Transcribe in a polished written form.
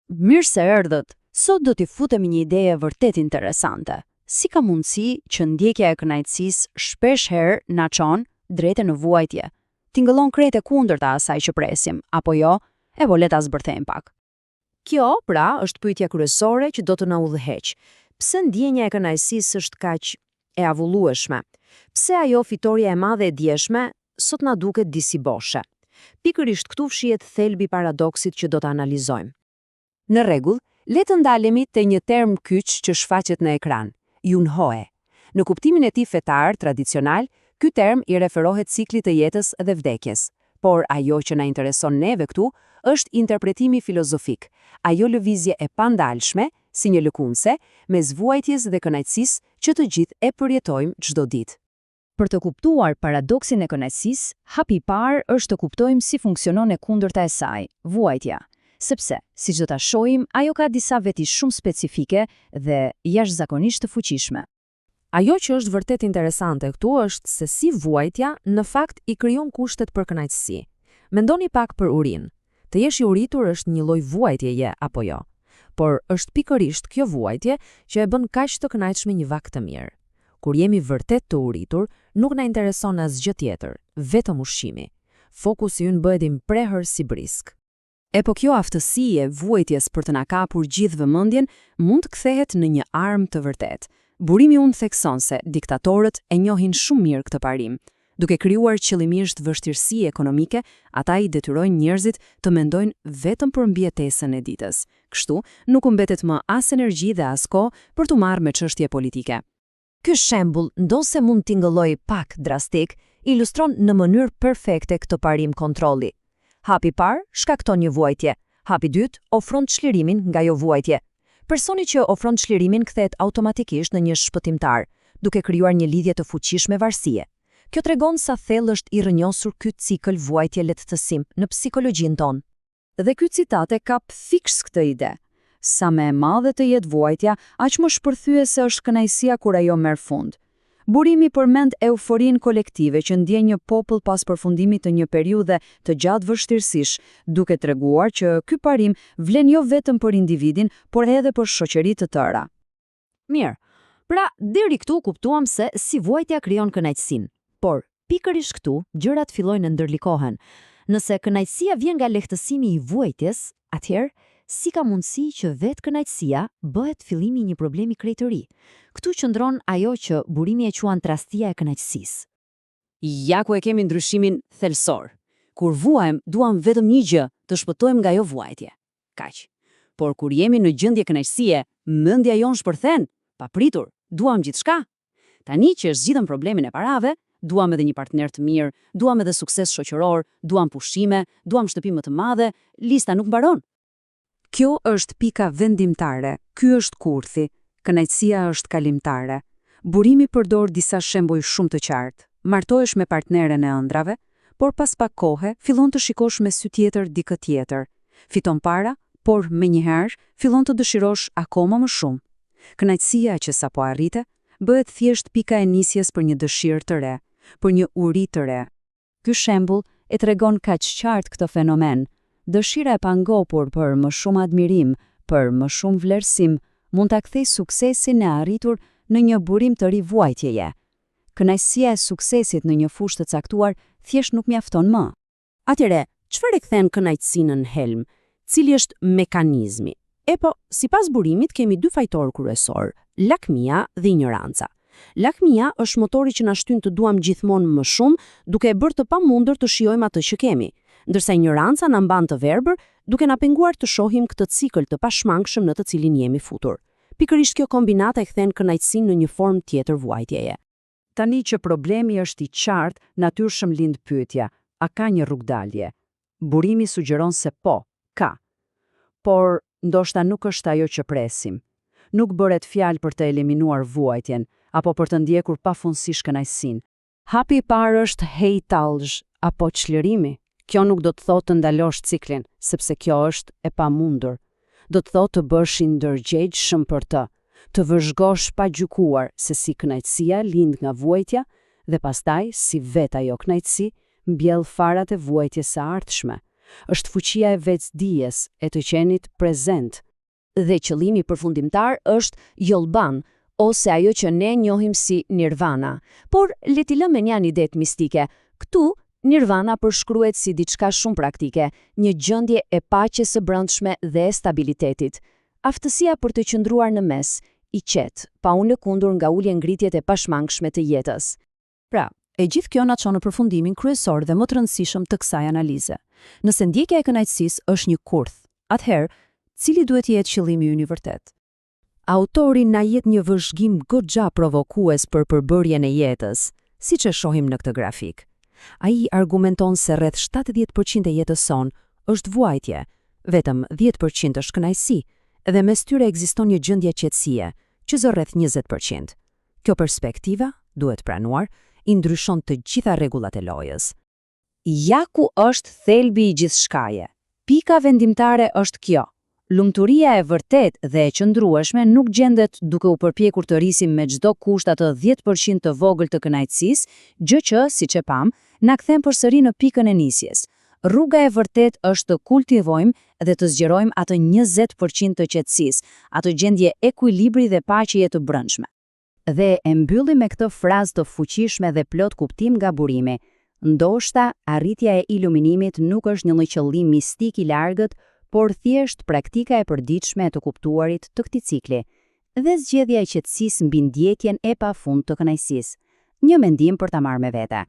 Mirë se erdhët. Sot do t'i futemi një ide vërtet interesante. Si ka mundësi që ndjekja e kënaqësisë shpesh herë na çon drejt në vuajtje? Tingëllon krejt e kundërta asaj që presim, apo jo? Le ta zbërthejmë pak. Kjo, pra, është pyetja kryesore që do të na udhëheq. Pse ndjenja e kënaqësisë është kaq e avullueshme? Pse ajo fitoria e madhe e dieshme sot na duket disi boshe? Pikërisht këtu fshihet thelbi i paradoksit që do ta analizojmë. Në rregull, le të ndalemi te një term kyç që shfaqet në ekran, junhoe. Në kuptimin e tij fetar tradicional, ky term i referohet ciklit të jetës dhe vdekjes, por ajo që na intereson neve këtu është interpretimi filozofik, ajo lëvizje e pandalshme, si një lëkundse, mes vuajtjes dhe kënaqësisë që të gjithë e përjetojmë çdo ditë. Për të kuptuar paradoksin e kënaqësisë, hapi i parë është të kuptojmë si funksionon e kundërta e saj, vuajtja. Sepse, siç do ta shohim, ajo ka disa veti shumë specifike dhe jashtëzakonisht të fuqishme. Ajo që është vërtet interesante këtu është se si vuajtja në fakt i krijon kushtet për kënaqësi. Mendoni pak për urinë. Të jesh i uritur është një lloj vuajtjeje apo jo? Por është pikërisht kjo vuajtje që e bën kaq të kënaqshme një vakt të mirë. Kur jemi vërtet të uritur, nuk na intereson asgjë tjetër, vetëm ushqimi. Fokusi ynë bëhet i mprehur si brisk. E po kjo aftësi e vuajtjes për të na kapur gjithë vëmendjen mund të kthehet në një armë të vërtet. Burimi unë thekson se diktatorët e njohin shumë mirë këtë parim. Duke krijuar qëllimisht vështirësi ekonomike, ata i detyrojnë njerëzit të mendojnë vetëm për mbijetesën e ditës. Kështu, nuk u mbetet më as energji dhe as kohë për të marrë me çështje politike. Ky shembull, ndonse mund tingëlloj pak drastik, ilustron në mënyrë perfekte këtë parim kontrolli. Hapi parë shkakton një vuajtje, hapi dytë ofron çlirimin nga jo vuajtje. Personi që ofron çlirimin kthehet automatikisht në një shpëtimtar, duke krijuar një lidhje të fuqishme varësie. Kjo tregon sa thellë është i rrënjosur ky cikël vuajtje-lehtësim në psikologjinë tonë. Dhe ky citat e kap fiks këtë ide. Sa më e madhe të jetë vuajtja, aq më shpërthyese është kënaqësia kur ajo merr fund. Burimi përmend euforinë kolektive që ndjen një popull pas përfundimit të një periudhe të gjatë vështirësish, duke treguar që ky parim vlen jo vetëm për individin, por edhe për shoqëri të tëra. Mirë, pra deri këtu kuptuam se si vuajtja krijon kënaqësinë, por pikërisht këtu gjërat fillojnë ndërlikohen. Nëse kënaqësia vjen nga lehtësimi i vuajtjes, atëherë si ka mundësi që vetë kënaqësia bëhet fillimi i një problemi krejtëri? Këtu qëndron ajo që burimi e quan trastia e kënaqësisë. Ja ku e kemi ndryshimin thelbësor. Kur vuajmë, duam vetëm një gjë, të shpëtojmë nga jo vuajtje. Kaq. Por kur jemi në gjendje kënaqësie, mendja jon shpërthen, papritur, duam gjithçka. Tani që është zgjidhëm problemin e parave, duam edhe një partner të mirë, duam edhe sukses shoqëror, duam pushime, duam shtëpi më të madhe, lista nuk mbaron. Kjo është pika vendimtare, ky është kurthi, kënaqësia është kalimtare. Burimi përdor disa shembuj shumë të qartë. Martohesh me partneren e ëndrave, por pas pak kohe fillon të shikosh me sy tjetër dikë tjetër. Fiton para, por menjëherë fillon të dëshirosh akoma më shumë. Kënaqësia që sapo arrite bëhet thjesht pika e nisjes për një dëshirë të re, për një uri të re. Ky shembull e tregon kaq qartë këtë fenomen. Dëshira e pangopur për më shumë admirim, për më shumë vlerësim, mund ta kthejë suksesin e arritur në një burim të ri vuajtjeje. Kënaqësia e suksesit në një fushë të caktuar thjesht nuk mjafton më. Atëre, çfarë e kthen kënaqësinë në helm? Cili është mekanizmi? Sipas burimit kemi dy fajtorë kryesor, lakmia dhe ignoranca. Lakmia është motori që na shtyn të duam gjithmonë më shumë, duke e bërë të pamundur të shijojmë atë që kemi, ndërsa ignoranca na mban të verbër, duke na penguar të shohim këtë cikël të pashmangshëm në të cilin jemi futur. Pikërisht kjo kombinata e kthen kënaqësinë në një formë tjetër vuajtjeje. Tani që problemi është i qartë, natyrshëm lind pyetja, a ka një rrugdalje? Burimi sugjeron se po, ka. Por ndoshta nuk është ajo që presim. Nuk bëret fjalë për të eliminuar vuajtjen, apo për të ndjekur pafundësisht kënaqësinë. Hapi i parë është hejtallëzh apo çlirimi. Kjo nuk do të thotë të ndalosh ciklin, sepse kjo është e pamundur. Do të thotë të bësh i ndërgjegjshëm për të vëzhgosh pa gjykuar se si kënaqësia lind nga vuajtja dhe pastaj si vet ajo kënaqësi mbjell farat e vuajtjes së ardhshme. Është fuqia e vetëdijes, e të qenit prezent. Dhe qëllimi përfundimtar është Yolban, ose ajo që ne njohim si Nirvana. Por le t'i lëmë një ide mistike. Këtu Nirvana përshkruhet si diçka shumë praktike, një gjendje e paqes së brendshme dhe stabilitetit. Aftësia për të qëndruar në mes, i qetë, pa u lëkundur nga ulje-ngritjet e pashmangshme të jetës. Pra, e gjithë kjo na çon në përfundimin kryesor dhe më të rëndësishëm të kësaj analize. Nëse ndjekja e kënaqësisë është një kurth, atëherë, cili duhet jetë qëllimi ynë i vërtet? Autori na jep një vëzhgim goxha provokues për përbërjen e jetës, siç e shohim në këtë grafik. Ai argumenton se rreth 70% e jetës son është vuajtje, vetëm 10% është kënaqësi, dhe mes tyre ekziston një gjendje qetësie, që zë rreth 20%. Kjo perspektiva, duhet pranuar, i ndryshon të gjitha rregullat e lojës. Ja ku është thelbi i gjithçkaje. Pika vendimtare është kjo. Lumturia e vërtet dhe e qëndrueshme nuk gjendet duke u përpjekur të rrisim me çdo kusht atë 10% të vogël të kënaqësisë, gjë që, siç e pam, na kthen përsëri në pikën e nisjes. Rruga e vërtet është të kultivojmë dhe të zgjerojmë atë 20% të qetësisë, atë gjendje ekuilibri dhe paqeje të brendshme. Dhe e mbyllim me këtë frazë të fuqishme dhe plot kuptim nga burimi. Ndoshta, arritja e iluminimit nuk është një lloj qëllimi mistik i largët, por thjesht praktika e përditshme e të kuptuarit të këtij cikli, dhe zgjedhja e qetësisë mbi ndjekjen e pafund të kënaqësisë. Një mendim për ta marrë me vete.